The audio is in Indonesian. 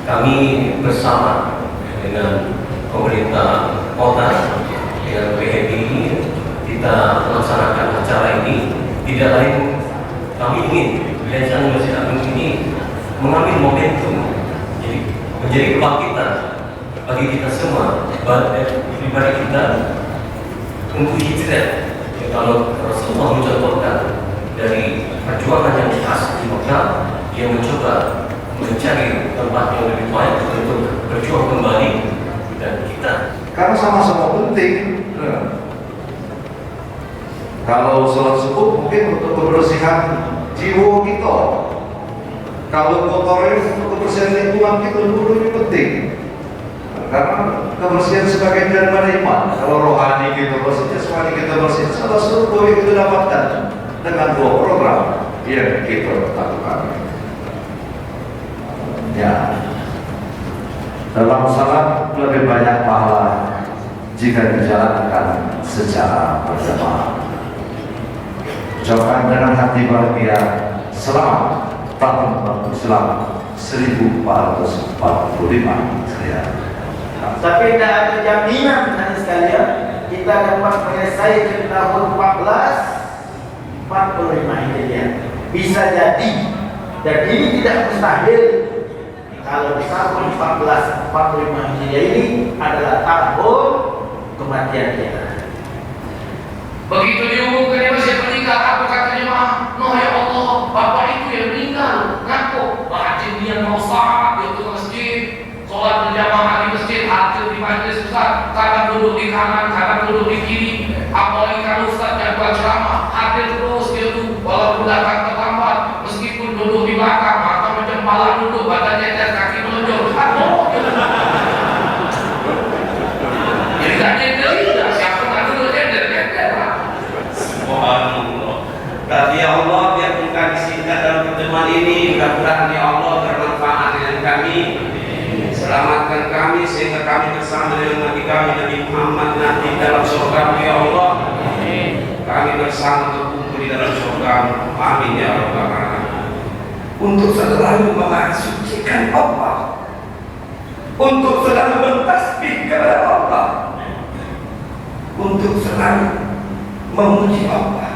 Kami bersama dengan pemerintah kota dengan PMI kita melaksanakan acara ini. Tidak lain, kami ingin Yayasan Masjid Agung ini mengambil momentum menjadi kebangkitan bagi kita semua, pribadi kita untuk hijrah. Kalau Rasulullah mencontohkan dari perjuangan yang khas di Mekah, yang mencoba mencari tempat yang lebih baik untuk berjuang kembali, dan kita karena sama-sama penting. Kalau sholat subuh mungkin untuk kebersihan jiwa kita, kalau kotorin untuk kebersihan lingkungan kita lebih penting, karena kebersihan sebagai daripada iman. Kalau rohani kita bersih, jasmani kita bersih, salah satu yang kita dapatkan dengan dua program yang kita lakukan. Ya, dalam salat lebih banyak pahala jika dijalankan secara berjamaah. Ucapkan dengan hati bahagia, selamat tahun baru Islam 1445. Tapi tidak ada jaminan hanya sekalian kita dapat menyelesaikan tahun 1445 Hijriah. Bisa jadi, dan ini tidak mustahil kalau tahun 1445 Hijriah ini adalah tahun kematian kita. Begitu diumumkan di masjid meninggal, apa kata jemaah? No ya Allah, bapak itu yang meninggal, ngaku wajib dia mau saat dia ke masjid, sholat berjamaah di masjid, hadir di majlis Ustaz, kadang duduk di kanan, kadang duduk di kiri. Apalagi kalau Ustaz yang buat ceramah, hadir terus dia tuh, walaupun datang terlambat, meskipun duduk di belakang, mata macam kepala duduk, badannya dan kaki menonjol. Aduh, jadi tak ada siapa nak duduk jender. Subhanallah. Berarti ya Allah, biarpun kami singkat dalam pertemuan ini, mudah-mudahan ya Allah bermanfaat dengan kami. Selamatkan kami sehingga kami bersama dengan Nabi kami Nabi Muhammad nanti dalam surga ya Allah. Kami bersama berkumpul di dalam surga. Amin ya Rabbal Alamin. Untuk selalu mensucikan Allah, untuk selalu bertasbih kepada Allah, untuk selalu memuji Allah.